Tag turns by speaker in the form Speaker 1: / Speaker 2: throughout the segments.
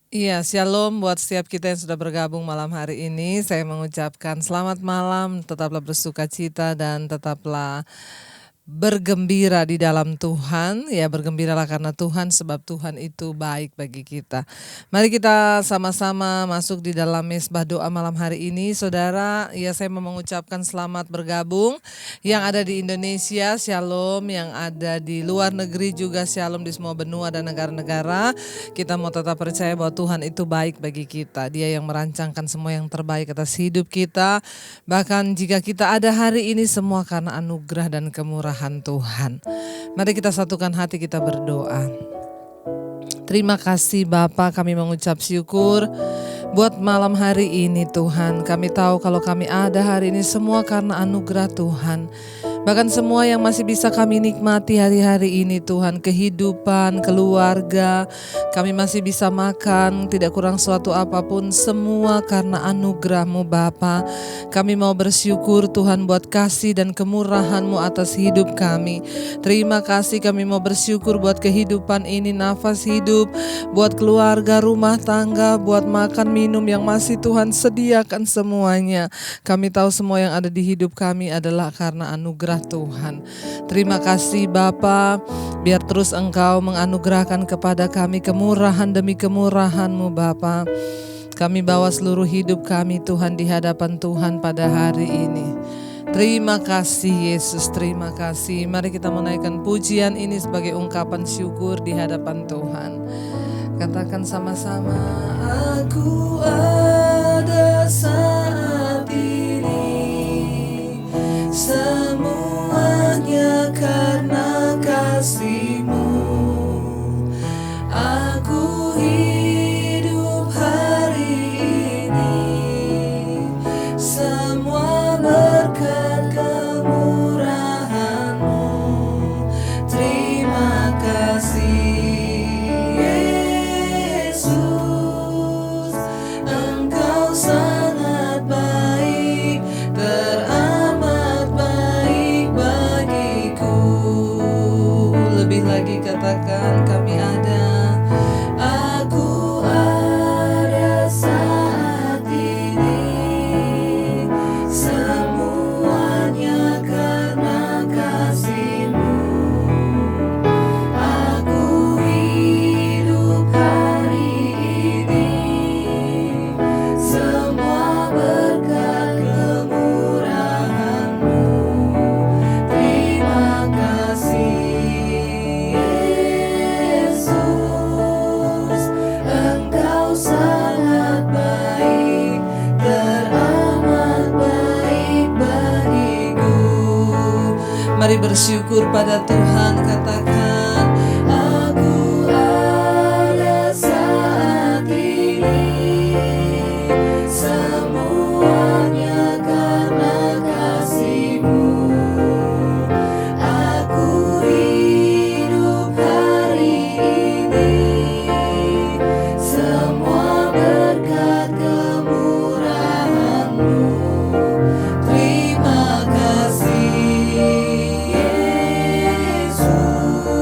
Speaker 1: Iya, shalom buat setiap kita yang sudah bergabung malam hari ini. Saya mengucapkan selamat malam, tetaplah bersuka cita dan tetaplah bergembira di dalam Tuhan. Ya, bergembiralah karena Tuhan, sebab Tuhan itu baik bagi kita. Mari kita sama-sama masuk di dalam mesbah doa malam hari ini. Saudara, ya saya mau mengucapkan selamat bergabung. Yang ada di Indonesia, shalom. Yang ada di luar negeri juga shalom, di semua benua dan negara-negara. Kita mau tetap percaya bahwa Tuhan itu baik bagi kita. Dia yang merancangkan semua yang terbaik atas hidup kita. Bahkan jika kita ada hari ini semua karena anugerah dan kemurahan Tuhan. Mari kita satukan hati, kita berdoa. Terima kasih Bapa, kami mengucap syukur buat malam hari ini Tuhan. Kami tahu kalau kami ada hari ini semua karena anugerah Tuhan. Bahkan semua yang masih bisa kami nikmati hari-hari ini Tuhan, kehidupan, keluarga, kami masih bisa makan, tidak kurang suatu apapun, semua karena anugerah-Mu Bapa. Kami mau bersyukur Tuhan buat kasih dan kemurahan-Mu atas hidup kami. Terima kasih, kami mau bersyukur buat kehidupan ini, nafas hidup, buat keluarga, rumah tangga, buat makan, minum yang masih Tuhan sediakan semuanya. Kami tahu semua yang ada di hidup kami adalah karena anugerah Tuhan. Terima kasih Bapa, biar terus Engkau menganugerahkan kepada kami kemurahan demi kemurahan-Mu Bapa. Kami bawa seluruh hidup kami Tuhan di hadapan Tuhan pada hari ini. Terima kasih Yesus, terima kasih. Mari kita menaikkan pujian ini sebagai ungkapan syukur di hadapan Tuhan. Katakan sama-sama, aku ada saat ini, semuanya karena kasih-Mu. Aku hidup hari ini, semua berkat kemurahan-Mu. Terima kasih Yesus, Engkau sangat baik, teramat baik bagiku. Lebih lagi katakan, kami ada. Aku ada saat ini, semuanya karena kasih-Mu. Aku hidup hari ini, semua berkat kemurahan-Mu. Terima kasih Yesus, Engkau sangat baik, teramat baik bagiku. Mari bersyukur pada Tuhan, katakan, aku ada saat ini, semuanya karena kasih-Mu. Aku hidup hari ini, semua berkat kemurahan-Mu. Terima kasih Yesus,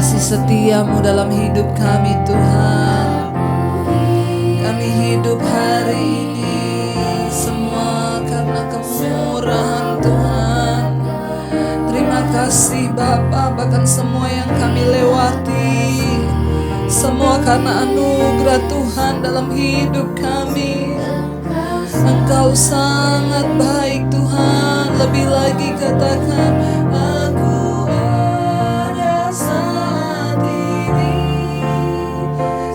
Speaker 1: kasih setiamu dalam hidup kami Tuhan. Kami hidup hari ini semua karena kemurahan Tuhan. Terima kasih Bapa, bahkan semua yang kami lewati semua karena anugerah Tuhan dalam hidup kami. Engkau sangat baik Tuhan. Lebih lagi katakan, aku ada saat ini,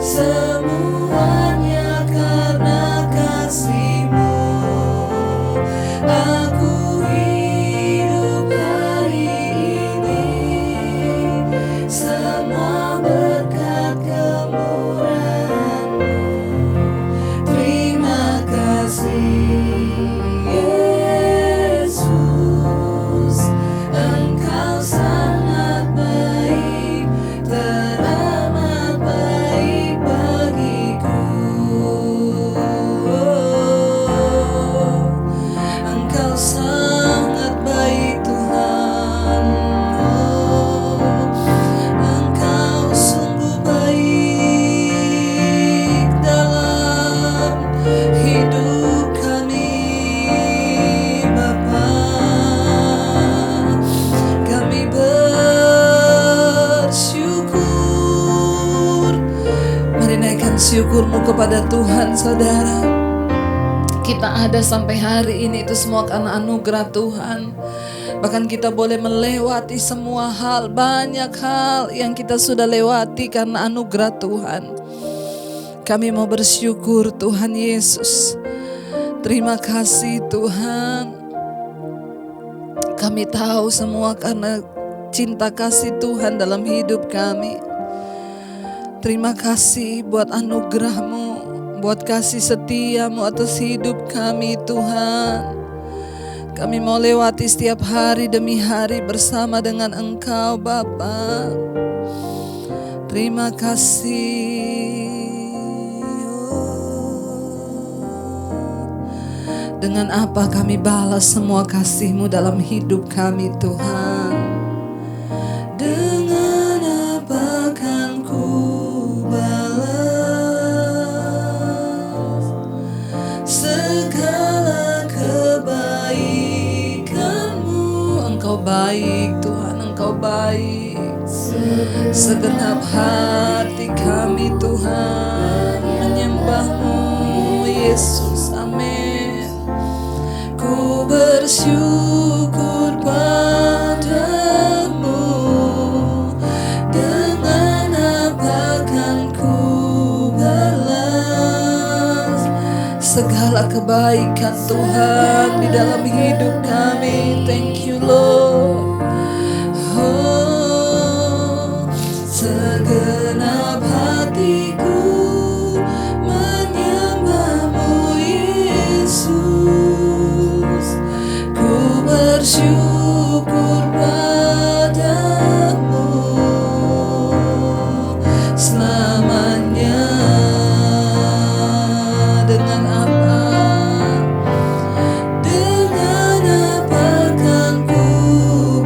Speaker 1: semuanya karena kasih-Mu. Aku hidup hari ini, semua berkat kemurahan-Mu. Terima kasih Yesus, Engkau sangat baik, teramat baik bagiku. Engkau sangat baik Tuhan. Engkau sungguh baik dalam hidup kami Bapa. Kami bersyukur. Mari naikkan syukurmu kepada Tuhan saudara. Kita ada sampai hari ini itu semua karena anugerah Tuhan. Bahkan kita boleh melewati semua hal, banyak hal yang kita sudah lewati karena anugerah Tuhan. Kami mau bersyukur Tuhan Yesus. Terima kasih Tuhan. Kami tahu semua karena cinta kasih Tuhan dalam hidup kami. Terima kasih buat anugerah-Mu, buat kasih setia-Mu atas hidup kami Tuhan. Kami mau lewati setiap hari demi hari bersama dengan Engkau Bapa. Terima kasih. Dengan apa kami balas semua kasih-Mu dalam hidup kami Tuhan? Dengan apa kan ku balas segala kebaikan-Mu? Engkau baik Tuhan, Engkau baik. Segenap hati kami Tuhan menyembah-Mu Yesus, amin. Ku bersyukur padamu, dengan apa kan ku balas segala kebaikan Tuhan di dalam hidup kami. Thank you Lord. Oh, segenap hatiku menyembah-Mu Yesus. Ku bersyukur padamu selamanya. Dengan apa kan ku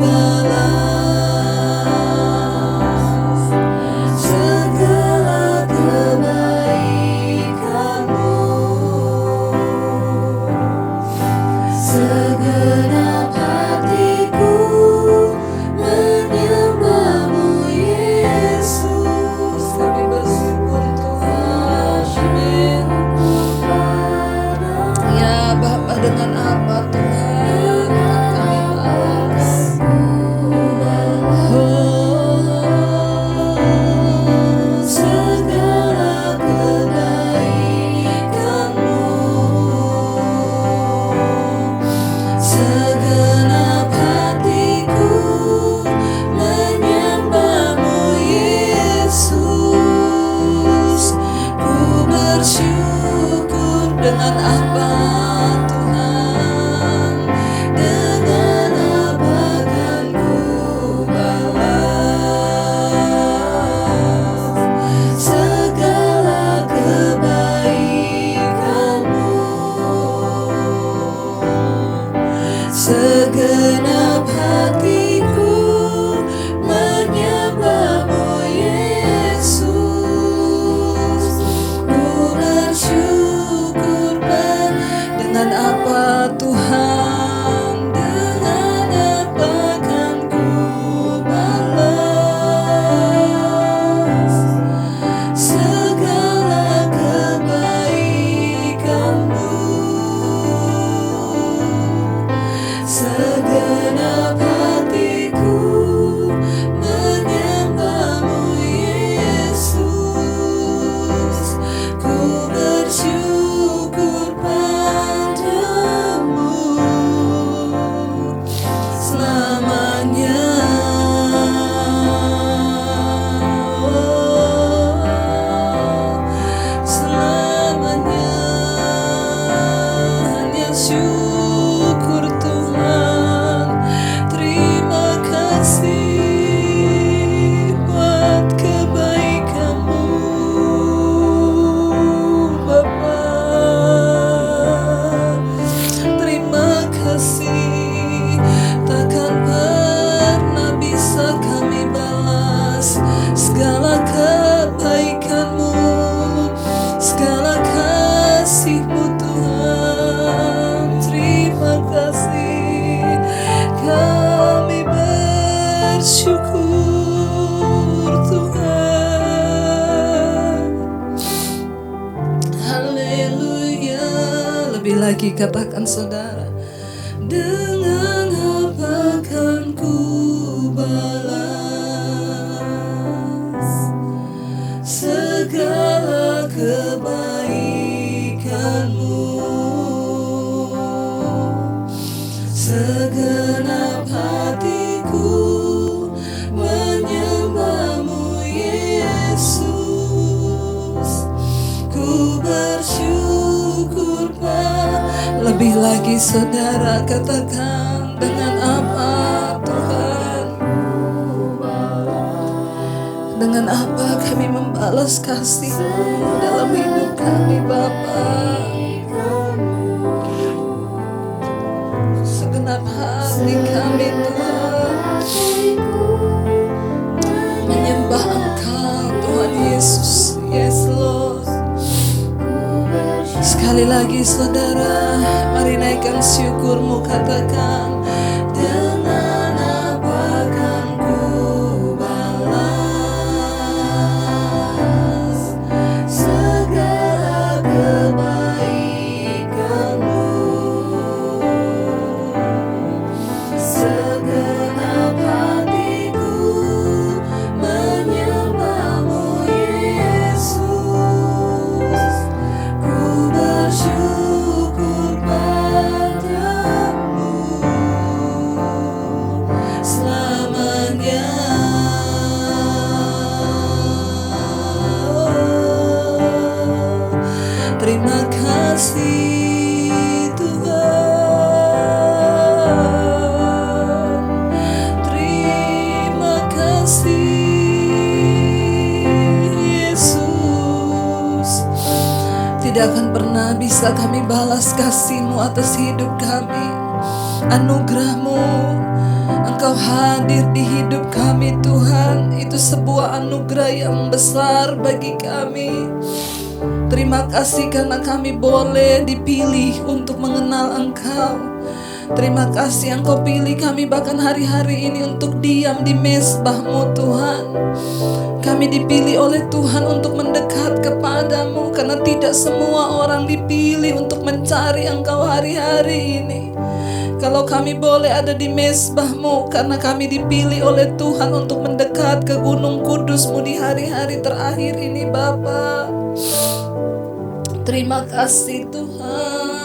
Speaker 1: lagi katakan saudara. Dengan apa kan ku balas segala kebaikanmu, segenap hatiku menyembahmu Yesus. Ku bersyukur lebih lagi saudara katakan, dengan apa Tuhan, dengan apa kami membalas kasih-Mu dalam hidup kami Bapa. Segenap hati kami Tuhan menyembah Engkau Tuhan Yesus. Yes Lord. Sekali lagi saudara, mari naikkan syukur-Mu, katakan, dengan apa kan ku balas segala kebaikan-Mu, segenap hatiku menyembah-Mu Yesus. Ku bersyukur padamu selamanya. Terima kasih Tuhan, terima kasih Yesus. Tidak akan pernah bisa kami balas kasih-Mu atas hidup kami, anugerah-Mu. Engkau hadir di hidup kami Tuhan, itu sebuah anugerah yang besar bagi kami. Terima kasih karena kami boleh dipilih untuk mengenal Engkau. Terima kasih Engkau pilih kami bahkan hari-hari ini untuk diam di mezbah-Mu Tuhan. Kami dipilih oleh Tuhan untuk mendekat kepadamu, karena tidak semua orang dipilih untuk mencari Engkau hari-hari ini. Kalau kami boleh ada di mezbah-Mu, karena kami dipilih oleh Tuhan untuk mendekat ke gunung kudus-Mu di hari-hari terakhir ini Bapa. Terima kasih Tuhan.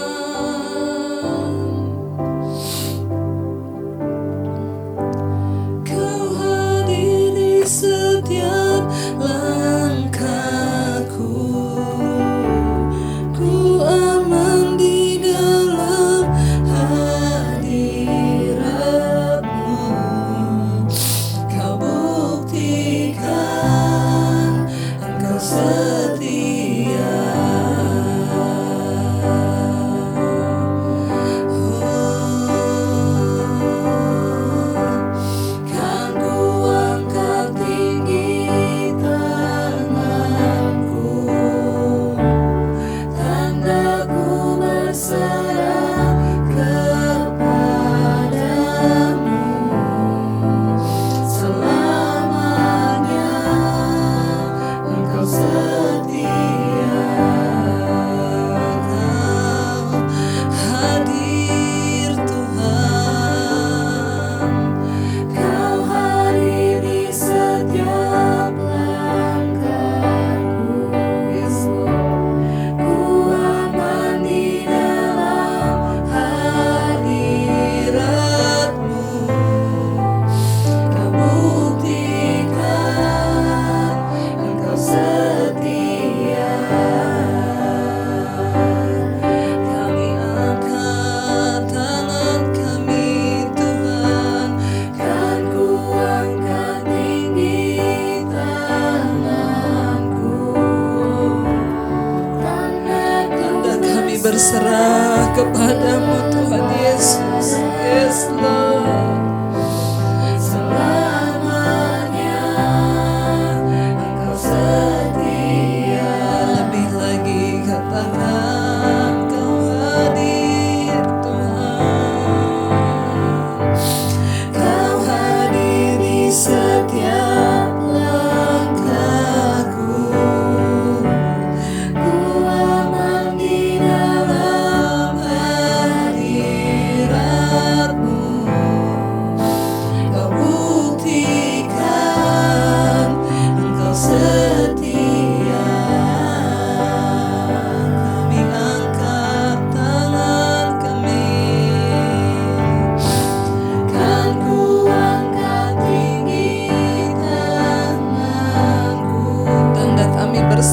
Speaker 1: Kau hadir di setiap langkahku, ku aman di dalam hadirat-Mu. Kau buktikan Engkau setia. Berserah kepadamu Tuhan Yesus. Yes Lord. Selamanya Engkau setia. Lebih lagi katakan, Kau hadir Tuhan. Kau hadir di setiap langkahku. Ku aman di dalam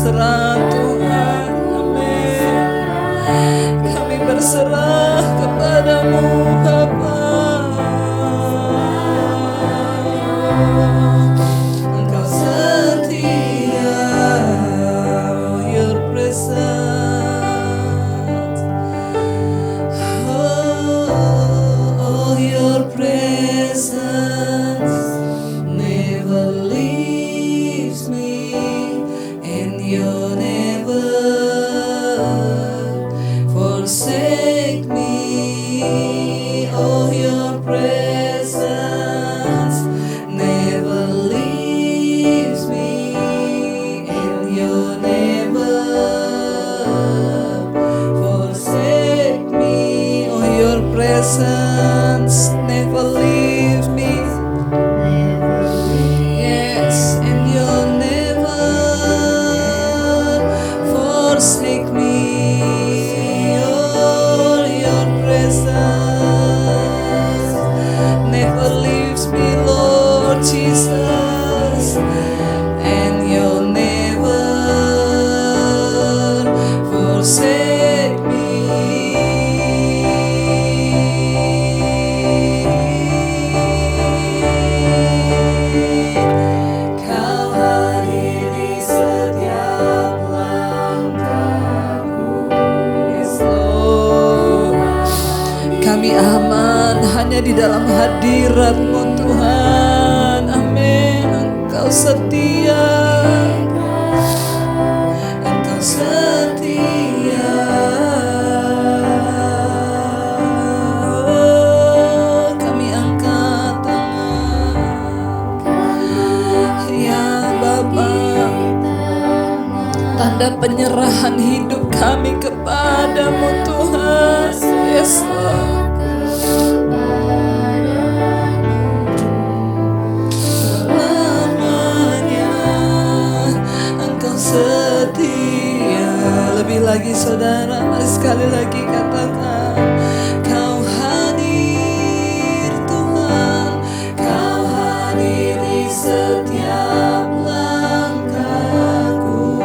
Speaker 1: berserah Tuhan. Amin. Kami berserah kepadamu Bapa. Engkau setia, oh your presence, oh your presence never leaves me, and you never forsake me. Oh, your presence never leaves me, and you never forsake me. Oh, your presence never leaves me. Yes, and you never forsake me. Oh, your presence never leaves me, Lord Jesus, and you'll never forsake me. Kau hadir di setiap langkahku. Yes, Lord. Kami aman hanya di dalam hadirat-Mu Tuhan. Amin. Engkau setia, Engkau setia. Oh, kami angkat tangan ya Bapa, tanda penyerahan hidup kami kepadamu Tuhan. Yes, Lord. Selamanya Engkau setia. Lebih lagi saudara, mari sekali lagi katakan, Kau hadir Tuhan, Kau hadir di setiap langkahku.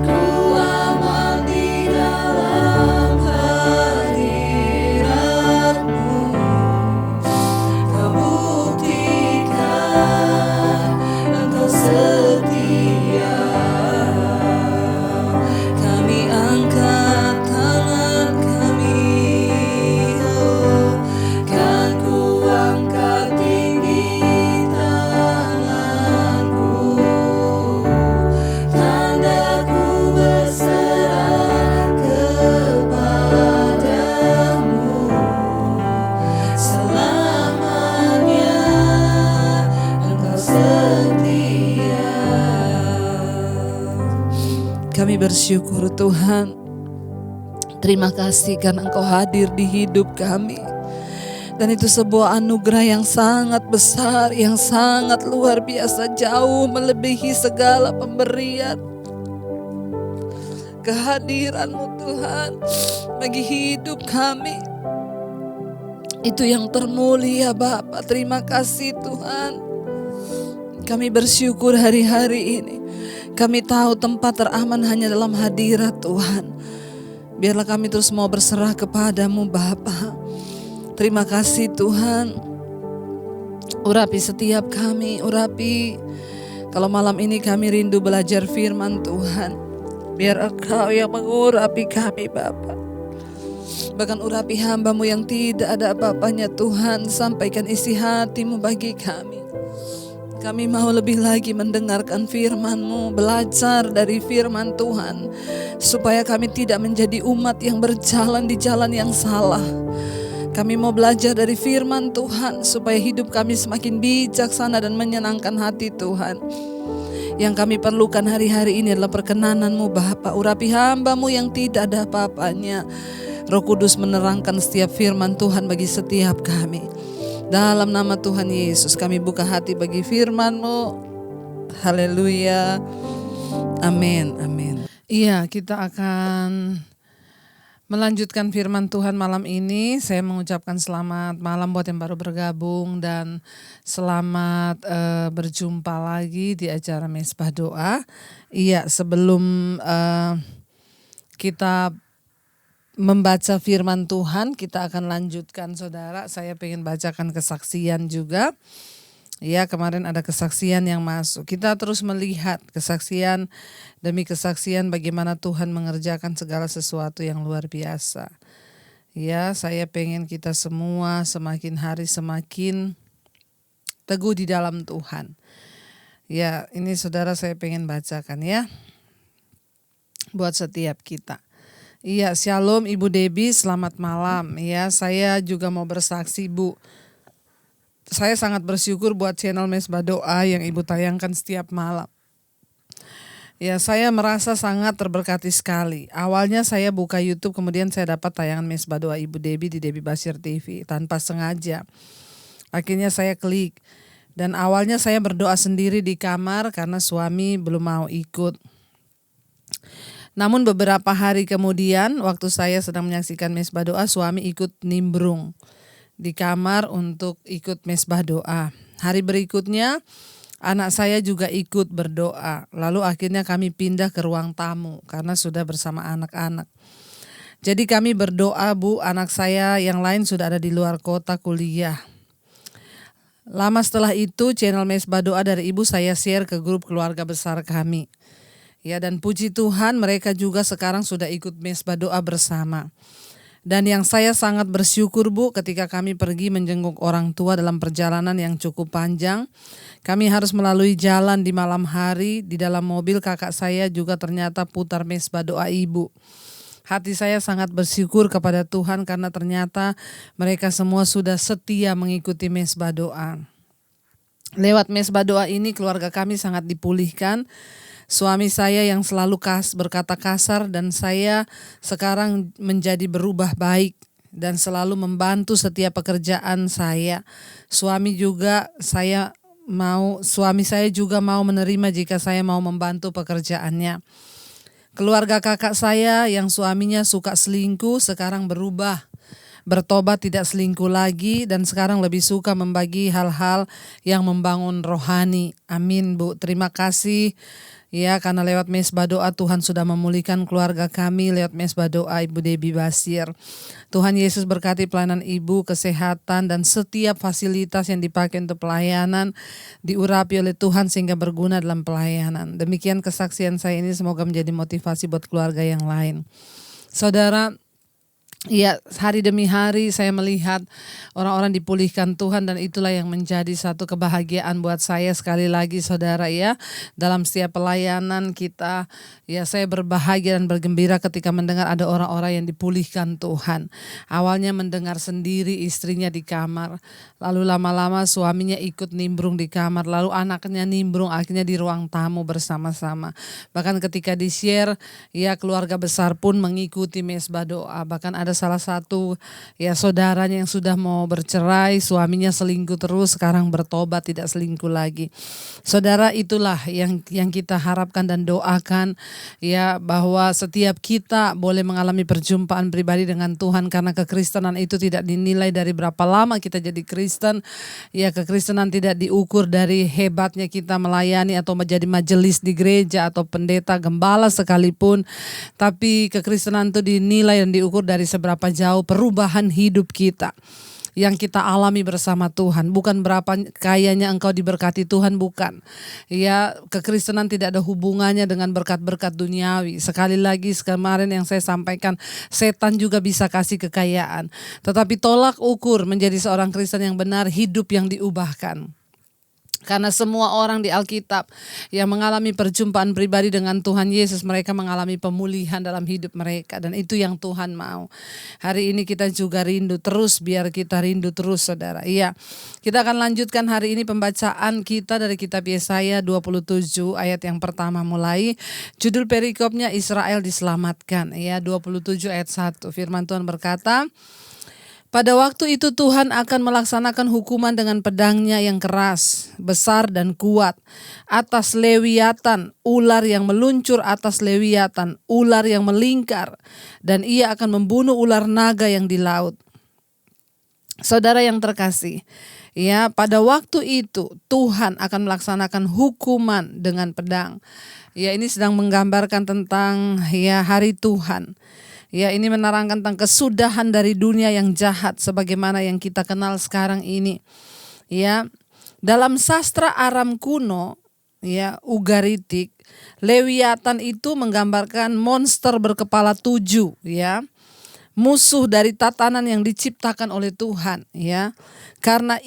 Speaker 1: Ku aman di dalam hadirat-Mu. Kau buktikan Engkau setia. Kami angkat tangan kami, oh, kan ku angkat tinggi tanganku, tandaku berserah kepadamu. Selamanya Engkau setia. Kami bersyukur Tuhan. Terima kasih karena Engkau hadir di hidup kami. Dan itu sebuah anugerah yang sangat besar, yang sangat luar biasa, jauh melebihi segala pemberian. Kehadiran-Mu Tuhan bagi hidup kami, itu yang termulia Bapa. Terima kasih Tuhan. Kami bersyukur hari-hari ini. Kami tahu tempat teraman hanya dalam hadirat Tuhan. Biarlah kami terus mau berserah kepadamu Bapa. Terima kasih Tuhan. Urapi setiap kami, urapi. Kalau malam ini kami rindu belajar firman Tuhan, biar Engkau yang mengurapi kami Bapa. Bahkan urapi hamba-Mu yang tidak ada apa-apanya Tuhan. Sampaikan isi hati-Mu bagi kami. Kami mau lebih lagi mendengarkan firman-Mu, belajar dari firman Tuhan, supaya kami tidak menjadi umat yang berjalan di jalan yang salah. Kami mau belajar dari firman Tuhan, supaya hidup kami semakin bijaksana dan menyenangkan hati Tuhan. Yang kami perlukan hari-hari ini adalah perkenanan-Mu Bapa. Urapi hamba-Mu yang tidak ada apa-apanya. Roh Kudus menerangkan setiap firman Tuhan bagi setiap kami. Dalam nama Tuhan Yesus kami buka hati bagi firman-Mu. Haleluya. Amin. Amin. Iya, kita akan Melanjutkan firman Tuhan malam ini, saya mengucapkan selamat malam buat yang baru bergabung dan selamat berjumpa lagi di acara Mesbah Doa. Iya, sebelum kita membaca firman Tuhan, kita akan lanjutkan saudara. Saya pengen bacakan kesaksian juga. Ya, kemarin ada kesaksian yang masuk. Kita terus melihat kesaksian demi kesaksian bagaimana Tuhan mengerjakan segala sesuatu yang luar biasa. Ya, saya pengen kita semua semakin hari semakin teguh di dalam Tuhan. Ya, ini saudara saya pengen bacakan ya. Buat setiap kita. Iya, shalom Ibu Debbie, selamat malam. Ya, saya juga mau bersaksi Bu. Saya sangat bersyukur buat channel Mesbah Doa yang Ibu tayangkan setiap malam. Ya, saya merasa sangat terberkati sekali. Awalnya saya buka YouTube, kemudian saya dapat tayangan Mesbah Doa Ibu Debbie di Debbie Basir TV tanpa sengaja. Akhirnya saya klik. Dan awalnya saya berdoa sendiri di kamar karena suami belum mau ikut. Namun beberapa hari kemudian, waktu saya sedang menyaksikan Mesbah Doa, suami ikut nimbrung di kamar untuk ikut Mesbah Doa. Hari berikutnya anak saya juga ikut berdoa. Lalu akhirnya kami pindah ke ruang tamu karena sudah bersama anak-anak. Jadi kami berdoa Bu, anak saya yang lain sudah ada di luar kota kuliah. Lama setelah itu channel Mesbah Doa dari Ibu saya share ke grup keluarga besar kami. Ya, dan puji Tuhan mereka juga sekarang sudah ikut Mesbah Doa bersama. Dan yang saya sangat bersyukur Bu, ketika kami pergi menjenguk orang tua dalam perjalanan yang cukup panjang, kami harus melalui jalan di malam hari. Di dalam mobil kakak saya juga ternyata putar Mesbah Doa Ibu. Hati saya sangat bersyukur kepada Tuhan karena ternyata mereka semua sudah setia mengikuti Mesbah Doa. Lewat Mesbah Doa ini keluarga kami sangat dipulihkan. Suami saya yang selalu berkata kasar dan saya sekarang menjadi berubah baik dan selalu membantu setiap pekerjaan saya. Suami saya juga mau menerima jika saya mau membantu pekerjaannya. Keluarga kakak saya yang suaminya suka selingkuh sekarang berubah. Bertobat tidak selingkuh lagi dan sekarang lebih suka membagi hal-hal yang membangun rohani. Amin Bu, terima kasih. Ya, karena lewat Mesbah Doa Tuhan sudah memulihkan keluarga kami lewat Mesbah Doa Ibu Debbie Basir. Tuhan Yesus berkati pelayanan Ibu, kesehatan dan setiap fasilitas yang dipakai untuk pelayanan diurapi oleh Tuhan sehingga berguna dalam pelayanan. Demikian kesaksian saya ini, semoga menjadi motivasi buat keluarga yang lain. Saudara, ya, hari demi hari saya melihat orang-orang dipulihkan Tuhan dan itulah yang menjadi satu kebahagiaan buat saya. Sekali lagi saudara ya, dalam setiap pelayanan kita, ya saya berbahagia dan bergembira ketika mendengar ada orang-orang yang dipulihkan Tuhan. Awalnya mendengar sendiri istrinya di kamar, lalu lama-lama suaminya ikut nimbrung di kamar, lalu anaknya nimbrung, akhirnya di ruang tamu bersama-sama. Bahkan ketika di-share, ya keluarga besar pun mengikuti Mesbah Doa. Bahkan ada salah satu ya saudaranya yang sudah mau bercerai, suaminya selingkuh terus, sekarang bertobat tidak selingkuh lagi. Saudara, itulah yang kita harapkan dan doakan ya, bahwa setiap kita boleh mengalami perjumpaan pribadi dengan Tuhan, karena kekristenan itu tidak dinilai dari berapa lama kita jadi Kristen. Ya, kekristenan tidak diukur dari hebatnya kita melayani atau menjadi majelis di gereja atau pendeta gembala sekalipun, tapi kekristenan itu dinilai dan diukur dari seberapa jauh perubahan hidup kita yang kita alami bersama Tuhan. Bukan berapa kayanya engkau diberkati Tuhan, bukan. Ya, kekristenan tidak ada hubungannya dengan berkat-berkat duniawi. Sekali lagi kemarin yang saya sampaikan, setan juga bisa kasih kekayaan. Tetapi tolak ukur menjadi seorang Kristen yang benar, hidup yang diubahkan. Karena semua orang di Alkitab yang mengalami perjumpaan pribadi dengan Tuhan Yesus, mereka mengalami pemulihan dalam hidup mereka. Dan itu yang Tuhan mau. Hari ini kita juga rindu terus, biar kita rindu terus saudara. Iya, kita akan lanjutkan hari ini pembacaan kita dari kitab Yesaya 27 ayat yang pertama mulai. Judul perikopnya Israel diselamatkan. Ya, 27 ayat 1. Firman Tuhan berkata,
Speaker 2: Pada waktu itu Tuhan akan melaksanakan hukuman dengan pedangnya yang keras, besar dan kuat, atas Lewiatan, ular yang meluncur atas Lewiatan, ular yang melingkar, dan ia akan membunuh ular naga yang di laut. Saudara yang terkasih, ya, pada waktu itu Tuhan akan melaksanakan hukuman dengan pedang. Ya, ini sedang menggambarkan tentang hari Tuhan. Ya, ini menerangkan tentang kesudahan dari dunia yang jahat sebagaimana yang kita kenal sekarang ini. Ya, dalam sastra Aram kuno, ya, Ugaritik, Lewiatan itu menggambarkan monster berkepala 7, ya. Musuh dari tatanan yang diciptakan oleh Tuhan, ya. Karena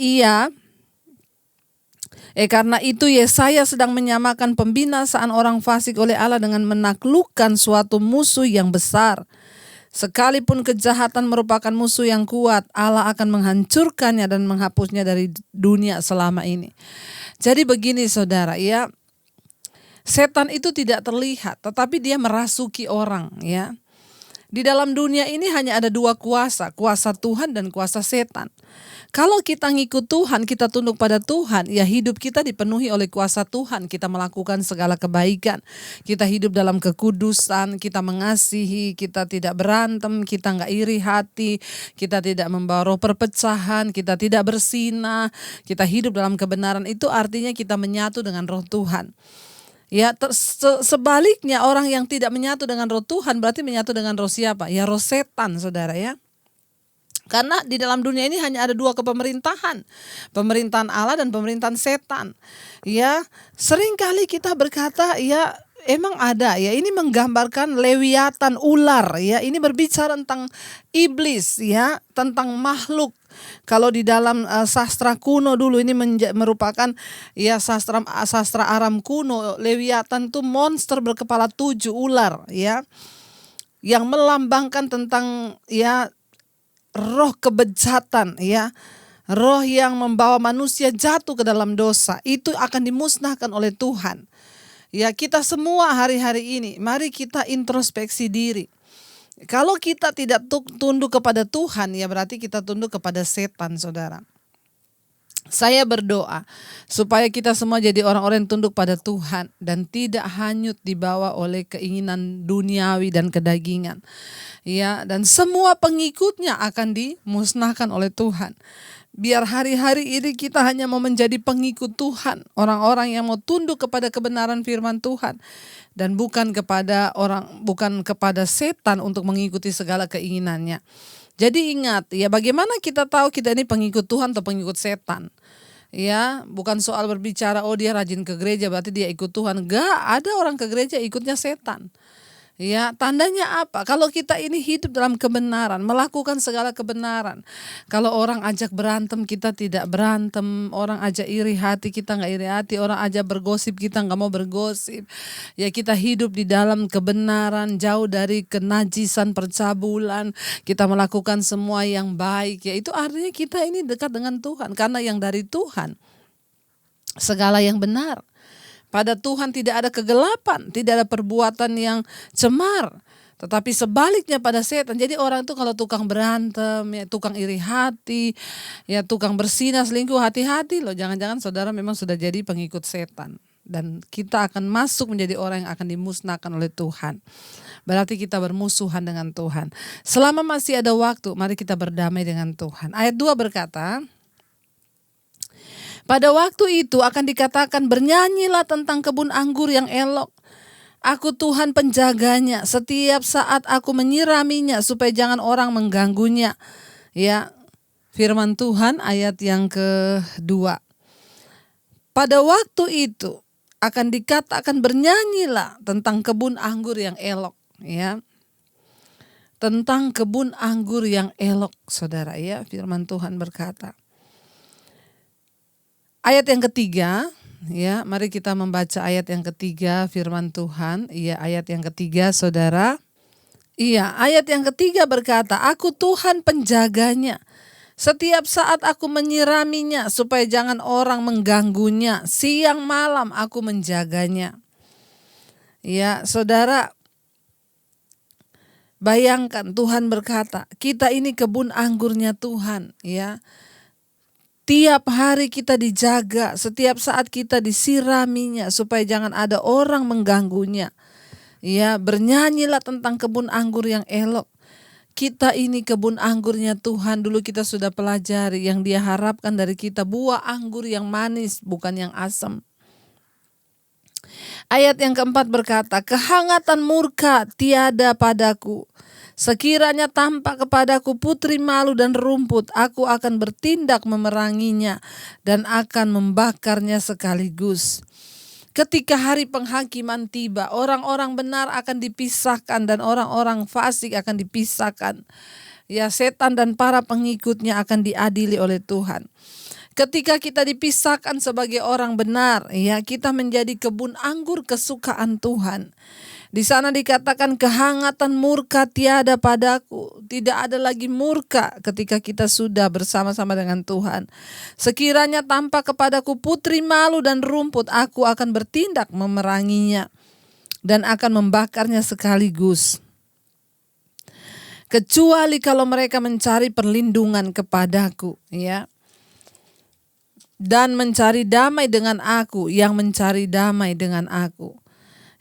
Speaker 2: itu Yesaya sedang menyamakan pembinasaan orang fasik oleh Allah dengan menaklukkan suatu musuh yang besar. Sekalipun kejahatan merupakan musuh yang kuat, Allah akan menghancurkannya dan menghapusnya dari dunia selama ini. Jadi begini saudara, ya, setan itu tidak terlihat, tetapi dia merasuki orang, ya. Di dalam dunia ini hanya ada 2 kuasa, kuasa Tuhan dan kuasa setan. Kalau kita ngikut Tuhan, kita tunduk pada Tuhan, ya hidup kita dipenuhi oleh kuasa Tuhan. Kita melakukan segala kebaikan, kita hidup dalam kekudusan, kita mengasihi, kita tidak berantem, kita nggak iri hati, kita tidak membawa roh perpecahan, kita tidak bersinah, kita hidup dalam kebenaran. Itu artinya kita menyatu dengan roh Tuhan. Ya, sebaliknya orang yang tidak menyatu dengan roh Tuhan berarti menyatu dengan roh siapa? Ya roh setan, saudara, ya. Karena di dalam dunia ini hanya ada 2 kepemerintahan, pemerintahan Allah dan pemerintahan setan. Ya, seringkali kita berkata, ya emang ada, ya, ini menggambarkan Lewiatan, ular, ya, ini berbicara tentang iblis, ya, tentang makhluk. Kalau di dalam sastra kuno dulu ini merupakan, ya, sastra Aram kuno, Lewiatan itu monster berkepala 7, ular, ya, yang melambangkan tentang, ya, roh kebejatan, ya, roh yang membawa manusia jatuh ke dalam dosa. Itu akan dimusnahkan oleh Tuhan. Ya, kita semua hari-hari ini mari kita introspeksi diri. Kalau kita tidak tunduk kepada Tuhan, ya berarti kita tunduk kepada setan, saudara. Saya berdoa supaya kita semua jadi orang-orang yang tunduk pada Tuhan dan tidak hanyut dibawa oleh keinginan duniawi dan kedagingan. Ya, dan semua pengikutnya akan dimusnahkan oleh Tuhan. Biar hari-hari ini kita hanya mau menjadi pengikut Tuhan, orang-orang yang mau tunduk kepada kebenaran firman Tuhan dan bukan kepada setan untuk mengikuti segala keinginannya. Jadi ingat, ya, bagaimana kita tahu kita ini pengikut Tuhan atau pengikut setan? Ya, bukan soal berbicara, oh dia rajin ke gereja berarti dia ikut Tuhan. Enggak, ada orang ke gereja ikutnya setan. Ya, tandanya apa? Kalau kita ini hidup dalam kebenaran, melakukan segala kebenaran. Kalau orang ajak berantem, kita tidak berantem. Orang ajak iri hati, kita nggak iri hati. Orang ajak bergosip, kita nggak mau bergosip. Ya, kita hidup di dalam kebenaran, jauh dari kenajisan, percabulan. Kita melakukan semua yang baik. Ya, itu artinya kita ini dekat dengan Tuhan. Karena yang dari Tuhan, segala yang benar. Pada Tuhan tidak ada kegelapan, tidak ada perbuatan yang cemar. Tetapi sebaliknya pada setan. Jadi orang itu kalau tukang berantem, ya, tukang iri hati, ya, tukang bersinah, selingkuh, hati-hati loh. Jangan-jangan saudara memang sudah jadi pengikut setan. Dan kita akan masuk menjadi orang yang akan dimusnahkan oleh Tuhan. Berarti kita bermusuhan dengan Tuhan. Selama masih ada waktu, mari kita berdamai dengan Tuhan. Ayat 2 berkata, pada waktu itu akan dikatakan, bernyanyilah tentang kebun anggur yang elok. Aku Tuhan penjaganya, setiap saat aku menyiraminya supaya jangan orang mengganggunya. Ya, firman Tuhan ayat yang kedua. Pada waktu itu akan dikatakan, bernyanyilah tentang kebun anggur yang elok. Ya, tentang kebun anggur yang elok, saudara, ya, firman Tuhan berkata. Ayat yang ketiga, ya, mari kita membaca ayat yang ketiga firman Tuhan. Iya, ayat yang ketiga, saudara. Iya, ayat yang ketiga berkata, aku Tuhan penjaganya. Setiap saat aku menyiraminya supaya jangan orang mengganggunya. Siang malam aku menjaganya. Ya, saudara, Bayangkan Tuhan berkata, kita ini kebun anggurnya Tuhan, ya. Tiap hari kita dijaga, setiap saat kita disiraminya supaya jangan ada orang mengganggunya. Ya, bernyanyilah tentang kebun anggur yang elok. Kita ini kebun anggurnya Tuhan, dulu kita sudah pelajari yang Dia harapkan dari kita buah anggur yang manis, bukan yang asam. Ayat yang keempat berkata, kehangatan murka tiada padaku. Sekiranya tampak kepadaku putri malu dan rumput, aku akan bertindak memeranginya dan akan membakarnya sekaligus. Ketika hari penghakiman tiba, orang-orang benar akan dipisahkan dan orang-orang fasik akan dipisahkan. Ya, setan dan para pengikutnya akan diadili oleh Tuhan. Ketika kita dipisahkan sebagai orang benar, ya, kita menjadi kebun anggur kesukaan Tuhan. Di sana dikatakan kehangatan murka tiada padaku. Tidak ada lagi murka ketika kita sudah bersama-sama dengan Tuhan. Sekiranya tampak kepadaku putri malu dan rumput, aku akan bertindak memeranginya dan akan membakarnya sekaligus. Kecuali kalau mereka mencari perlindungan kepadaku, ya, dan mencari damai dengan aku, yang mencari damai dengan aku.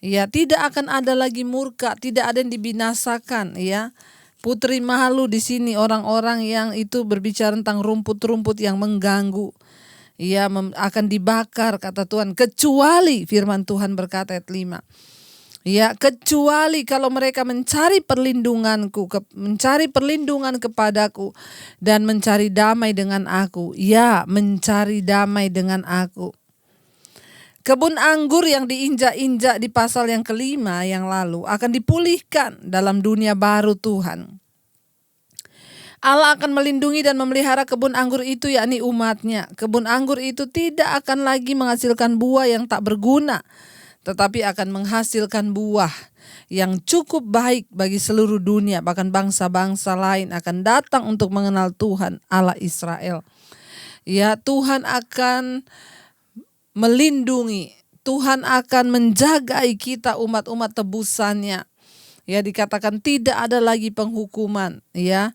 Speaker 2: Ya, tidak akan ada lagi murka, tidak ada yang dibinasakan, ya. Putri malu di sini orang-orang yang itu berbicara tentang rumput-rumput yang mengganggu. Ya, akan dibakar kata Tuhan, kecuali firman Tuhan berkata ayat 5. Ya, kecuali kalau mereka mencari perlindunganku, mencari perlindungan kepadaku dan mencari damai dengan aku. Ya, mencari damai dengan aku. Kebun anggur yang diinjak-injak di pasal yang kelima yang lalu akan dipulihkan dalam dunia baru Tuhan. Allah akan melindungi dan memelihara kebun anggur itu, yakni umatnya. Kebun anggur itu tidak akan lagi menghasilkan buah yang tak berguna, tetapi akan menghasilkan buah yang cukup baik bagi seluruh dunia. Bahkan bangsa-bangsa lain akan datang untuk mengenal Tuhan Allah Israel. Ya, Tuhan akan melindungi, Tuhan akan menjagai kita umat-umat tebusannya. Ya, dikatakan tidak ada lagi penghukuman, ya,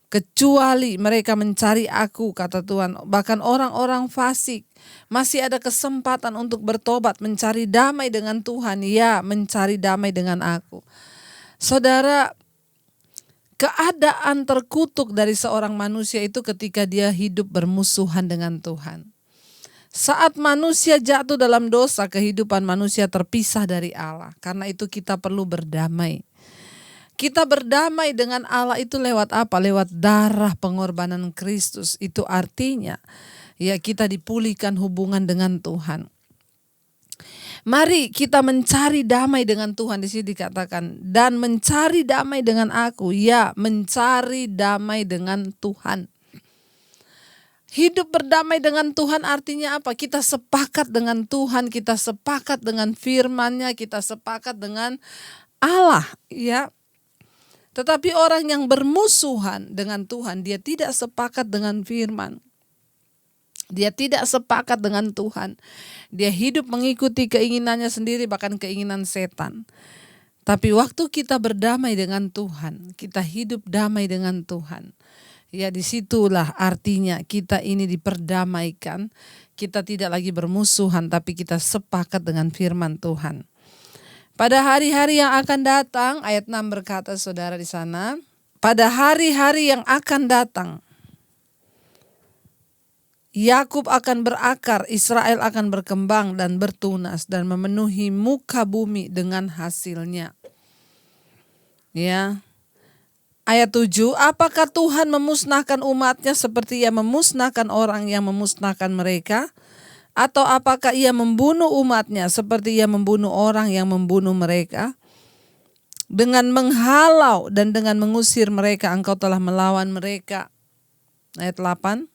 Speaker 2: kecuali mereka mencari aku, kata Tuhan. Bahkan orang-orang fasik masih ada kesempatan untuk bertobat, mencari damai dengan Tuhan, ya, mencari damai dengan aku. Saudara, keadaan terkutuk dari seorang manusia itu ketika dia hidup bermusuhan dengan Tuhan. Saat manusia jatuh dalam dosa, kehidupan manusia terpisah dari Allah. Karena itu kita perlu berdamai. Kita berdamai dengan Allah itu lewat apa? Lewat darah pengorbanan Kristus. Itu artinya, ya, kita dipulihkan hubungan dengan Tuhan. Mari kita mencari damai dengan Tuhan. Di sini dikatakan, dan mencari damai dengan aku. Ya, mencari damai dengan Tuhan. Hidup berdamai dengan Tuhan artinya apa? Kita sepakat dengan Tuhan, kita sepakat dengan firman-Nya, kita sepakat dengan Allah, ya. Tetapi orang yang bermusuhan dengan Tuhan, dia tidak sepakat dengan firman. Dia tidak sepakat dengan Tuhan. Dia hidup mengikuti keinginannya sendiri, bahkan keinginan setan. Tapi waktu kita berdamai dengan Tuhan, kita hidup damai dengan Tuhan. Ya, disitulah artinya kita ini diperdamaikan. Kita tidak lagi bermusuhan, tapi kita sepakat dengan firman Tuhan. Pada hari-hari yang akan datang, ayat 6 berkata saudara di sana, pada hari-hari yang akan datang, Yakub akan berakar, Israel akan berkembang dan bertunas dan memenuhi muka bumi dengan hasilnya. Ya. Ayat 7, apakah Tuhan memusnahkan umatnya seperti ia memusnahkan orang yang memusnahkan mereka? Atau apakah ia membunuh umatnya seperti ia membunuh orang yang membunuh mereka? Dengan menghalau dan dengan mengusir mereka, engkau telah melawan mereka. Ayat 8,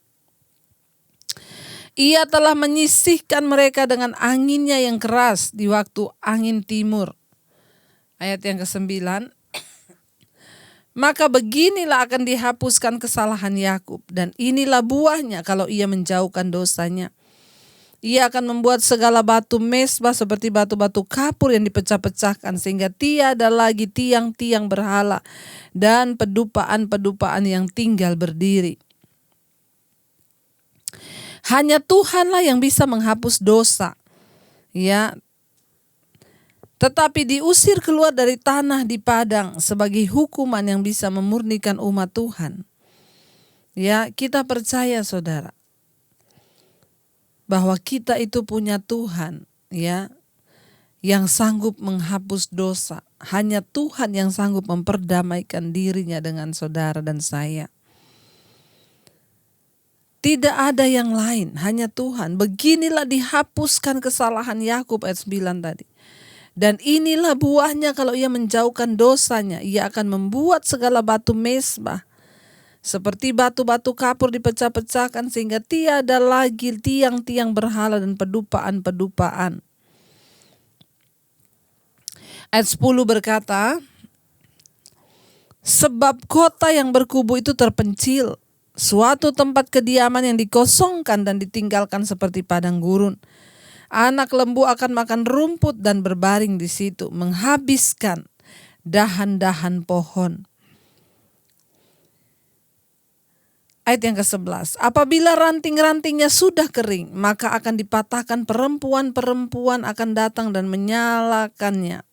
Speaker 2: ia telah menyisihkan mereka dengan anginnya yang keras di waktu angin timur. Ayat yang ke-9, maka beginilah akan dihapuskan kesalahan Yakub, dan inilah buahnya kalau ia menjauhkan dosanya. Ia akan membuat segala batu mesbah seperti batu-batu kapur yang dipecah-pecahkan, sehingga tiada lagi tiang-tiang berhala dan pedupaan-pedupaan yang tinggal berdiri. Hanya Tuhanlah yang bisa menghapus dosa. Ya, tetapi diusir keluar dari tanah di padang sebagai hukuman yang bisa memurnikan umat Tuhan. Ya, kita percaya saudara, bahwa kita itu punya Tuhan, ya, yang sanggup menghapus dosa. Hanya Tuhan yang sanggup memperdamaikan dirinya dengan saudara dan saya. Tidak ada yang lain, hanya Tuhan. Beginilah dihapuskan kesalahan Yakub ayat 9 tadi. Dan inilah buahnya kalau ia menjauhkan dosanya. Ia akan membuat segala batu mesbah seperti batu-batu kapur dipecah-pecahkan, sehingga tiada lagi tiang-tiang berhala dan pedupaan-pedupaan. Ayat 10 berkata, sebab kota yang berkubu itu terpencil, suatu tempat kediaman yang dikosongkan dan ditinggalkan seperti padang gurun. Anak lembu akan makan rumput dan berbaring di situ, menghabiskan dahan-dahan pohon. Ayat yang ke-11, apabila ranting-rantingnya sudah kering, maka akan dipatahkan, perempuan-perempuan akan datang dan menyalakannya.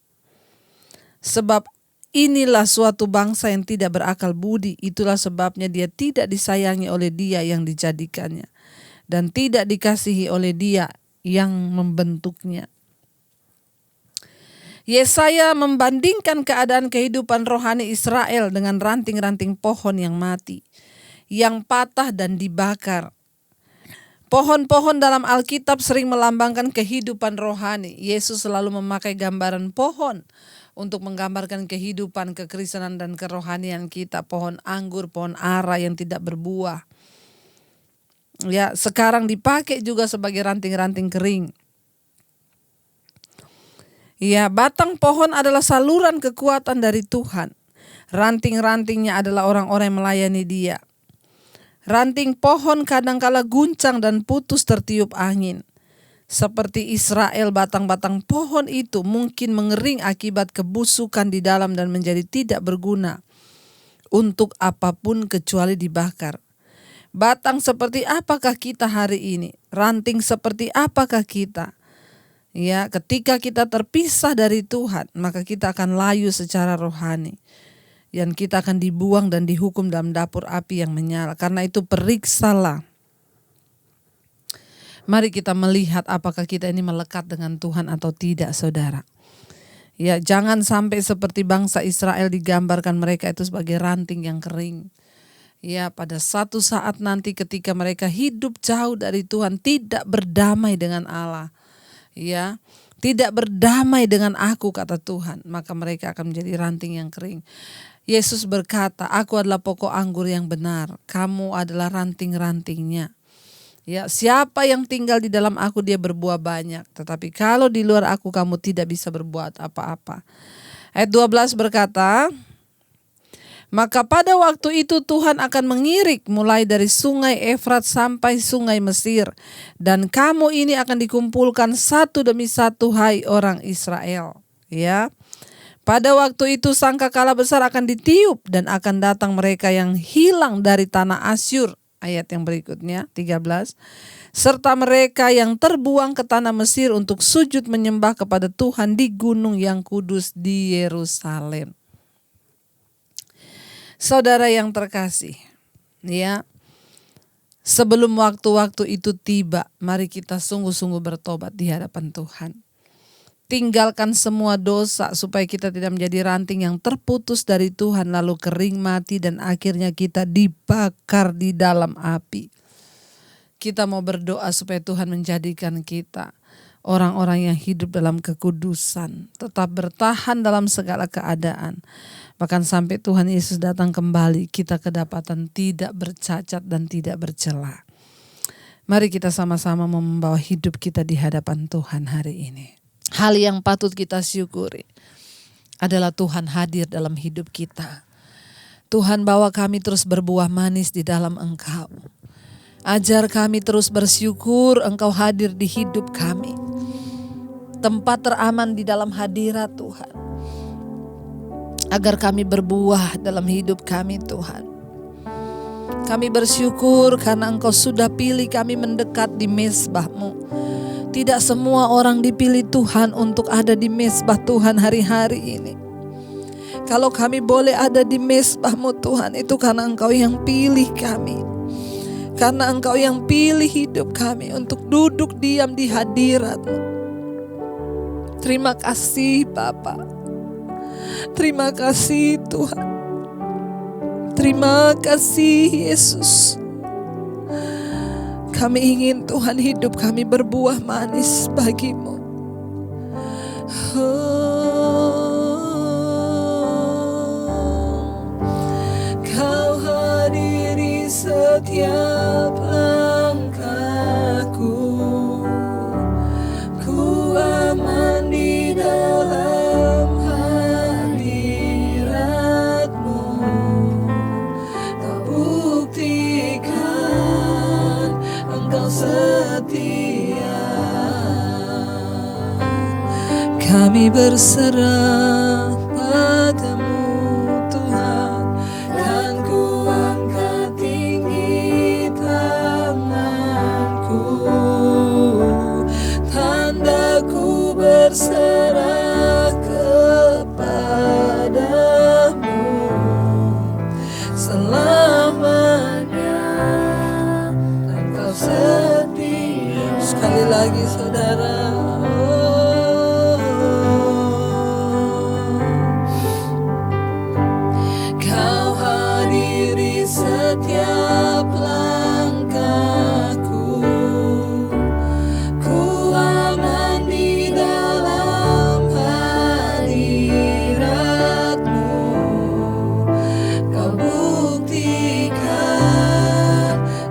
Speaker 2: Sebab inilah suatu bangsa yang tidak berakal budi, itulah sebabnya dia tidak disayangi oleh Dia yang dijadikannya, dan tidak dikasihi oleh Dia yang membentuknya. Yesaya membandingkan keadaan kehidupan rohani Israel dengan ranting-ranting pohon yang mati, yang patah dan dibakar. Pohon-pohon dalam Alkitab sering melambangkan kehidupan rohani. Yesus selalu memakai gambaran pohon untuk menggambarkan kehidupan, kekristenan dan kerohanian kita. Pohon anggur, pohon ara yang tidak berbuah. Ya, sekarang dipakai juga sebagai ranting-ranting kering. Ya, batang pohon adalah saluran kekuatan dari Tuhan. Ranting-rantingnya adalah orang-orang yang melayani Dia. Ranting pohon kadangkala guncang dan putus tertiup angin. Seperti Israel, batang-batang pohon itu mungkin mengering akibat kebusukan di dalam dan menjadi tidak berguna untuk apapun kecuali dibakar. Batang seperti apakah kita hari ini? Ranting seperti apakah kita? Ya, ketika kita terpisah dari Tuhan, maka kita akan layu secara rohani. Dan kita akan dibuang dan dihukum dalam dapur api yang menyala. Karena itu periksalah. Mari kita melihat apakah kita ini melekat dengan Tuhan atau tidak, saudara. Ya, jangan sampai seperti bangsa Israel digambarkan mereka itu sebagai ranting yang kering. Ya, pada satu saat nanti ketika mereka hidup jauh dari Tuhan, tidak berdamai dengan Allah. Ya, tidak berdamai dengan aku, kata Tuhan, maka mereka akan menjadi ranting yang kering. Yesus berkata, aku adalah pokok anggur yang benar, kamu adalah ranting-rantingnya. Ya, siapa yang tinggal di dalam aku dia berbuah banyak, tetapi kalau di luar aku kamu tidak bisa berbuat apa-apa. Ayat 12 berkata, maka pada waktu itu Tuhan akan mengirik mulai dari sungai Efrat sampai sungai Mesir, dan kamu ini akan dikumpulkan satu demi satu, hai orang Israel. Ya. Pada waktu itu sangkakala besar akan ditiup dan akan datang mereka yang hilang dari tanah Asyur. Ayat yang berikutnya 13. Serta mereka yang terbuang ke tanah Mesir untuk sujud menyembah kepada Tuhan di gunung yang kudus di Yerusalem. Saudara yang terkasih, ya, sebelum waktu-waktu itu tiba, mari kita sungguh-sungguh bertobat di hadapan Tuhan. Tinggalkan semua dosa supaya kita tidak menjadi ranting yang terputus dari Tuhan lalu kering mati dan akhirnya kita dibakar di dalam api. Kita mau berdoa supaya Tuhan menjadikan kita orang-orang yang hidup dalam kekudusan, tetap bertahan dalam segala keadaan. Bahkan sampai Tuhan Yesus datang kembali, kita kedapatan tidak bercacat dan tidak bercela. Mari kita sama-sama membawa hidup kita di hadapan Tuhan hari ini. Hal yang patut kita syukuri adalah Tuhan hadir dalam hidup kita. Tuhan bawa kami terus berbuah manis di dalam Engkau. Ajar kami terus bersyukur Engkau hadir di hidup kami. Tempat teraman di dalam hadirat Tuhan. Agar kami berbuah dalam hidup kami Tuhan. Kami bersyukur karena Engkau sudah pilih kami mendekat di mezbah-Mu. Tidak semua orang dipilih Tuhan untuk ada di mezbah Tuhan hari-hari ini. Kalau kami boleh ada di mezbah-Mu Tuhan, itu karena Engkau yang pilih kami. Karena Engkau yang pilih hidup kami untuk duduk diam di hadirat-Mu. Terima kasih Bapa. Terima kasih Tuhan. Terima kasih Yesus. Kami ingin Tuhan hidup kami berbuah manis bagi-Mu. Kau hadiri setiap langkahku. Ku aman di dalam hadirat-Mu. Kau buktikan Engkau setia. Kami berserah padamu Tuhan, dan ku angkat tinggi tanganku. Tandaku berserah kepadamu selamanya. Engkau setia. Sekali lagi saudara. Kau hadiri setiap langkahku. Ku aman di dalam hadirat-Mu. Kau buktikan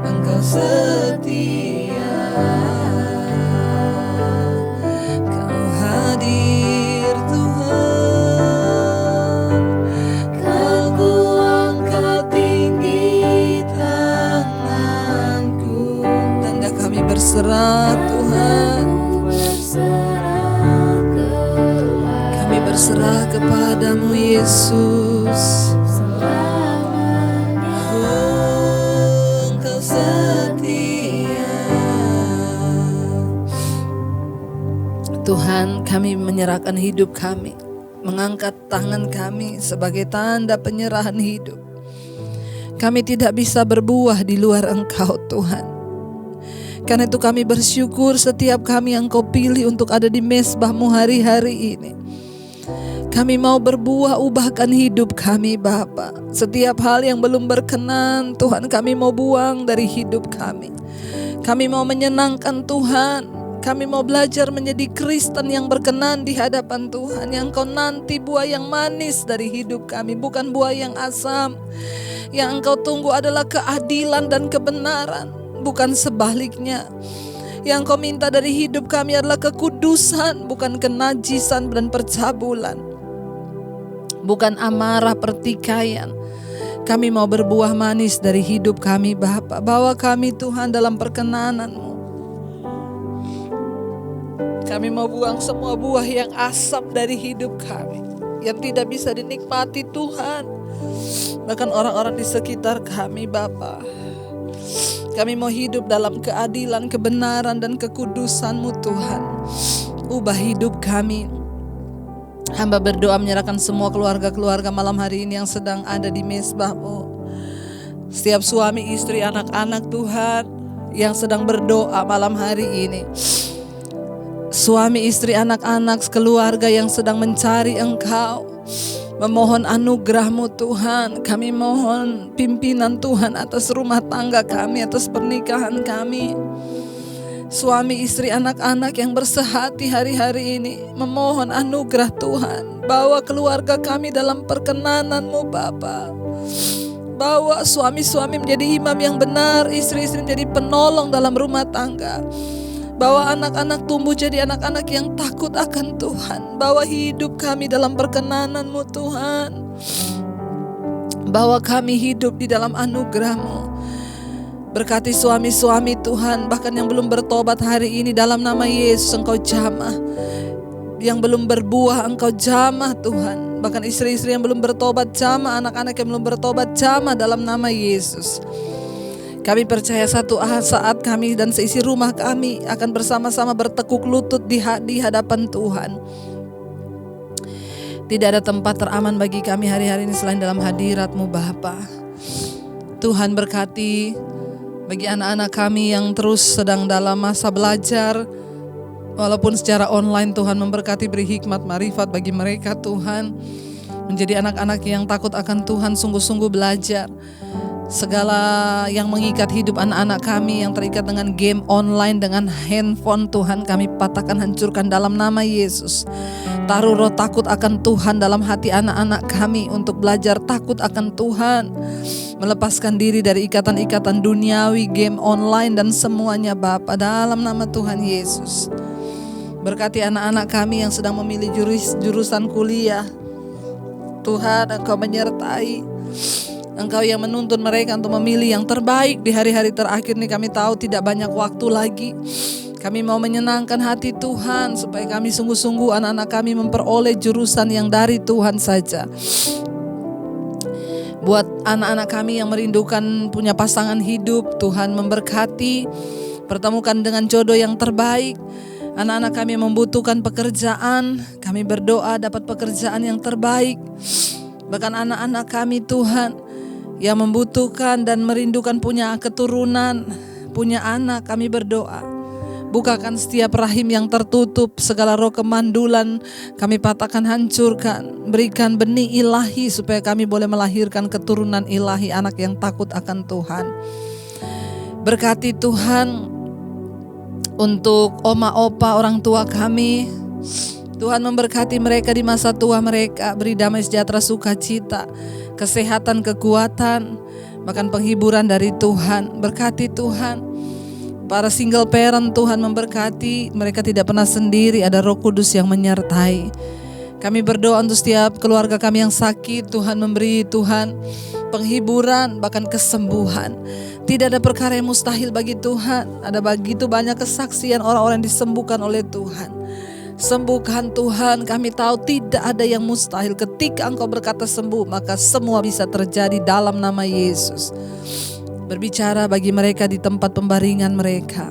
Speaker 2: Engkau setia. Kau hadir Tuhan. Kau ku angkat tinggi tanganku. Tanda kami berserah Tuhan. Kami berserah kepadamu Yesus. Engkau setia. Tuhan, kami menyerahkan hidup kami, mengangkat tangan kami sebagai tanda penyerahan hidup. Kami tidak bisa berbuah di luar Engkau Tuhan. Karena itu kami bersyukur setiap kami yang Kau pilih untuk ada di mezbah-Mu hari-hari ini. Kami mau berbuah, ubahkan hidup kami Bapa. Setiap hal yang belum berkenan Tuhan, kami mau buang dari hidup kami. Kami mau menyenangkan Tuhan. Kami mau belajar menjadi Kristen yang berkenan di hadapan Tuhan. Yang Kau nanti buah yang manis dari hidup kami, bukan buah yang asam. Yang Engkau tunggu adalah keadilan dan kebenaran, bukan sebaliknya. Yang Kau minta dari hidup kami adalah kekudusan, bukan kenajisan dan percabulan. Bukan amarah pertikaian. Kami mau berbuah manis dari hidup kami Bapa. Bawa kami Tuhan dalam perkenanan-Mu. Kami mau buang semua buah yang asam dari hidup kami, yang tidak bisa dinikmati Tuhan, bahkan orang-orang di sekitar kami Bapa. Kami mau hidup dalam keadilan, kebenaran dan kekudusan-Mu Tuhan. Ubah hidup kami. Hamba berdoa menyerahkan semua keluarga-keluarga malam hari ini yang sedang ada di mezbah-Mu. Setiap suami, istri, anak-anak Tuhan yang sedang berdoa malam hari ini. Suami, istri, anak-anak, keluarga yang sedang mencari Engkau, memohon anugerah-Mu Tuhan. Kami mohon pimpinan Tuhan atas rumah tangga kami, atas pernikahan kami. Suami, istri, anak-anak yang bersehati hari-hari ini, memohon anugerah Tuhan. Bawa keluarga kami dalam perkenanan-Mu Bapa. Bawa suami-suami menjadi imam yang benar, istri-istri menjadi penolong dalam rumah tangga. Bawa anak-anak tumbuh jadi anak-anak yang takut akan Tuhan. Bawa hidup kami dalam perkenanan-Mu Tuhan. Bawa kami hidup di dalam anugerah-Mu. Berkati suami-suami Tuhan, bahkan yang belum bertobat hari ini, dalam nama Yesus Engkau jamah. Yang belum berbuah Engkau jamah Tuhan. Bahkan istri-istri yang belum bertobat jamah, anak-anak yang belum bertobat jamah dalam nama Yesus. Kami percaya satu saat kami dan seisi rumah kami akan bersama-sama bertekuk lutut di hadapan Tuhan. Tidak ada tempat teraman bagi kami hari-hari ini selain dalam hadirat-Mu Bapa. Tuhan berkati bagi anak-anak kami yang terus sedang dalam masa belajar, walaupun secara online. Tuhan memberkati, beri hikmat marifat bagi mereka Tuhan. Menjadi anak-anak yang takut akan Tuhan, sungguh-sungguh belajar. Segala yang mengikat hidup anak-anak kami yang terikat dengan game online, dengan handphone, Tuhan kami patahkan, hancurkan dalam nama Yesus. Taruh roh takut akan Tuhan dalam hati anak-anak kami untuk belajar takut akan Tuhan. Melepaskan diri dari ikatan-ikatan duniawi, game online dan semuanya Bapa, dalam nama Tuhan Yesus. Berkati anak-anak kami yang sedang memilih jurusan kuliah. Tuhan, Engkau menyertai. Engkau yang menuntun mereka untuk memilih yang terbaik di hari-hari terakhir ini. Kami tahu tidak banyak waktu lagi. Kami mau menyenangkan hati Tuhan supaya kami sungguh-sungguh anak-anak kami memperoleh jurusan yang dari Tuhan saja. Buat anak-anak kami yang merindukan punya pasangan hidup, Tuhan memberkati, pertemukan dengan jodoh yang terbaik. Anak-anak kami membutuhkan pekerjaan, kami berdoa dapat pekerjaan yang terbaik. Bahkan anak-anak kami Tuhan yang membutuhkan dan merindukan punya keturunan, punya anak, kami berdoa. Bukakan setiap rahim yang tertutup, segala roh kemandulan kami patahkan, hancurkan. Berikan benih ilahi supaya kami boleh melahirkan keturunan ilahi, anak yang takut akan Tuhan. Berkati Tuhan untuk oma opa orang tua kami. Tuhan memberkati mereka di masa tua mereka, beri damai sejahtera sukacita, kesehatan, kekuatan, bahkan penghiburan dari Tuhan. Berkati Tuhan para single parent, Tuhan memberkati, mereka tidak pernah sendiri, ada Roh Kudus yang menyertai. Kami berdoa untuk setiap keluarga kami yang sakit, Tuhan memberi Tuhan penghiburan, bahkan kesembuhan. Tidak ada perkara yang mustahil bagi Tuhan. Ada begitu banyak kesaksian orang-orang yang disembuhkan oleh Tuhan. Sembuhkan Tuhan, kami tahu tidak ada yang mustahil. Ketika Engkau berkata sembuh, maka semua bisa terjadi dalam nama Yesus. Berbicara bagi mereka di tempat pembaringan mereka.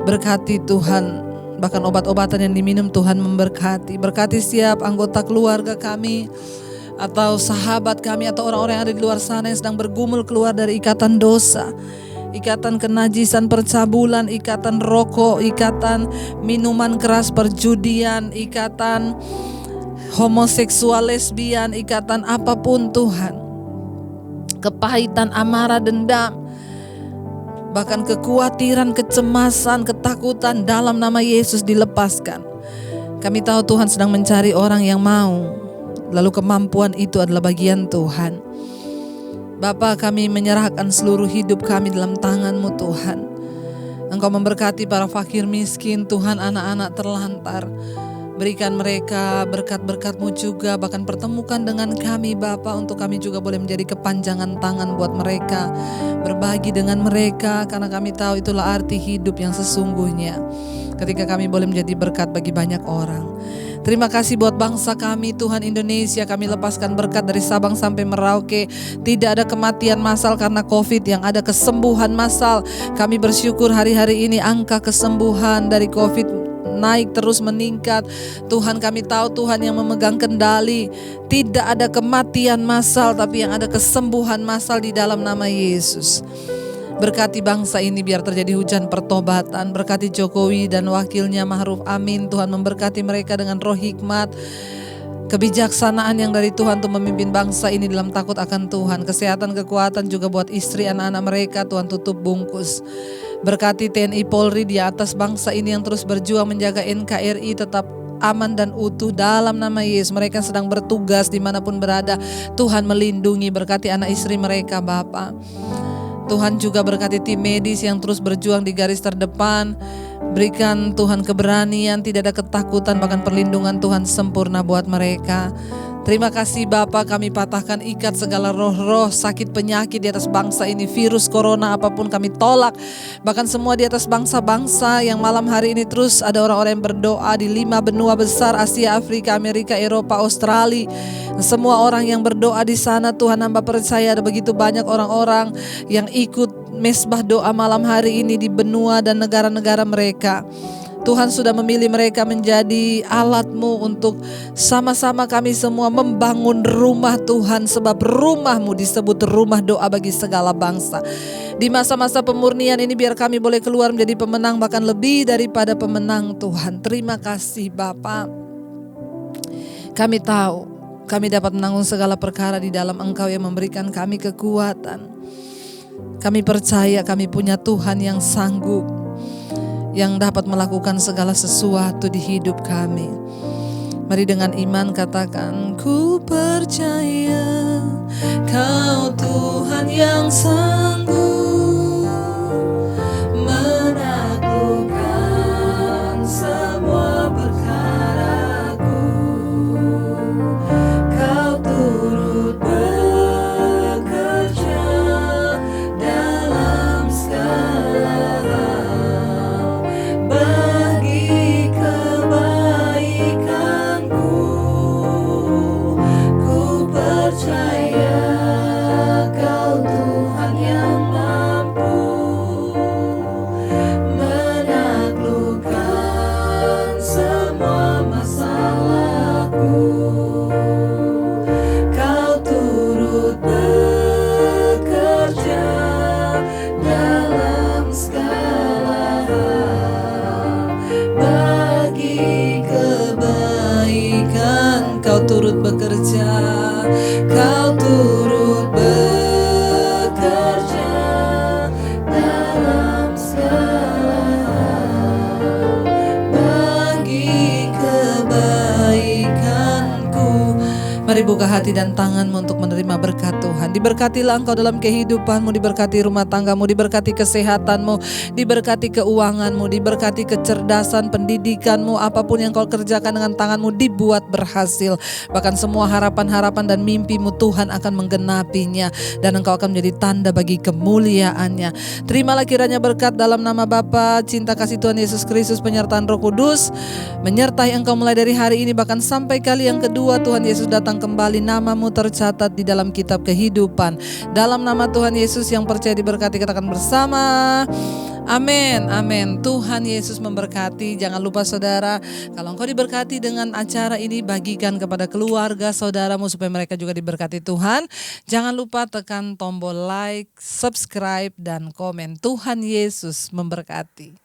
Speaker 2: Berkati Tuhan, bahkan obat-obatan yang diminum Tuhan memberkati. Berkati setiap anggota keluarga kami, atau sahabat kami, atau orang-orang yang ada di luar sana yang sedang bergumul keluar dari ikatan dosa, ikatan kenajisan, percabulan, ikatan rokok, ikatan minuman keras, perjudian, ikatan homoseksual, lesbian, ikatan apapun Tuhan, kepahitan, amarah, dendam, bahkan kekhawatiran, kecemasan, ketakutan, dalam nama Yesus dilepaskan. Kami tahu Tuhan sedang mencari orang yang mau, lalu kemampuan itu adalah bagian Tuhan. Bapa, kami menyerahkan seluruh hidup kami dalam tangan-Mu Tuhan. Engkau memberkati para fakir miskin Tuhan, anak-anak terlantar. Berikan mereka berkat-berkat-Mu juga, bahkan pertemukan dengan kami Bapa, untuk kami juga boleh menjadi kepanjangan tangan buat mereka, berbagi dengan mereka, karena kami tahu itulah arti hidup yang sesungguhnya, ketika kami boleh menjadi berkat bagi banyak orang. Terima kasih buat bangsa kami Tuhan Indonesia, kami lepaskan berkat dari Sabang sampai Merauke. Tidak ada kematian massal karena COVID, yang ada kesembuhan massal. Kami bersyukur hari-hari ini angka kesembuhan dari COVID naik terus meningkat. Tuhan, kami tahu Tuhan yang memegang kendali. Tidak ada kematian massal, tapi yang ada kesembuhan massal di dalam nama Yesus. Berkati bangsa ini biar terjadi hujan pertobatan. Berkati Jokowi dan wakilnya Ma'ruf Amin. Tuhan memberkati mereka dengan roh hikmat, kebijaksanaan yang dari Tuhan untuk memimpin bangsa ini dalam takut akan Tuhan. Kesehatan, kekuatan juga buat istri, anak-anak mereka. Tuhan tutup bungkus. Berkati TNI Polri di atas bangsa ini yang terus berjuang menjaga NKRI tetap aman dan utuh dalam nama Yesus. Mereka sedang bertugas dimanapun berada. Tuhan melindungi, berkati anak istri mereka Bapa. Tuhan juga berkati tim medis yang terus berjuang di garis terdepan. Berikan Tuhan keberanian, tidak ada ketakutan, bahkan perlindungan Tuhan sempurna buat mereka. Terima kasih Bapa, kami patahkan ikat segala roh-roh sakit penyakit di atas bangsa ini, virus corona apapun kami tolak. Bahkan semua di atas bangsa-bangsa yang malam hari ini terus ada orang-orang yang berdoa di 5 benua besar, Asia, Afrika, Amerika, Eropa, Australia. Semua orang yang berdoa di sana, Tuhan, hamba percaya ada begitu banyak orang-orang yang ikut mesbah doa malam hari ini di benua dan negara-negara mereka. Tuhan sudah memilih mereka menjadi alat-Mu untuk sama-sama kami semua membangun rumah Tuhan, sebab rumah-Mu disebut rumah doa bagi segala bangsa. Di masa-masa pemurnian ini biar kami boleh keluar menjadi pemenang, bahkan lebih daripada pemenang Tuhan. Terima kasih Bapa. Kami tahu kami dapat menanggung segala perkara di dalam Engkau yang memberikan kami kekuatan. Kami percaya kami punya Tuhan yang sanggup, yang dapat melakukan segala sesuatu di hidup kami. Mari dengan iman katakan, ku percaya Kau Tuhan yang sanggup menaklukkan semua perkaraku. Kau turut bekerja dalam segala hal bagi kebaikanku. Ku percaya Kau Tuhan yang mampu menaklukkan semua masalahku. Kau turut bekerja dalam segala hal bagi kebaikan. Kau turut bekerja, Kau turut bekerja dalam segala hal bagi kebaikanku. Mari buka hati dan tanganmu untuk menerima berkat Tuhan. Diberkatilah engkau dalam kehidupanmu, diberkati rumah tanggamu, diberkati kesehatanmu, diberkati keuanganmu, diberkati kecerdasan pendidikanmu. Apapun yang kau kerjakan dengan tanganmu dibuat berhasil. Bahkan semua harapan-harapan dan mimpimu Tuhan akan menggenapinya, dan engkau akan menjadi tanda bagi kemuliaannya. Terimalah kiranya berkat dalam nama Bapa, cinta kasih Tuhan Yesus Kristus, penyertaan Roh Kudus menyertai engkau mulai dari hari ini bahkan sampai kali yang kedua Tuhan Yesus datang kembali. Namamu tercatat di dalam kitab kehidupan. Dalam nama Tuhan Yesus yang percaya diberkati, katakan bersama, amin, amin. Tuhan Yesus memberkati. Jangan lupa saudara, kalau engkau diberkati dengan acara ini, bagikan kepada keluarga saudaramu supaya mereka juga diberkati Tuhan. Jangan lupa tekan tombol like, subscribe, dan komen. Tuhan Yesus memberkati.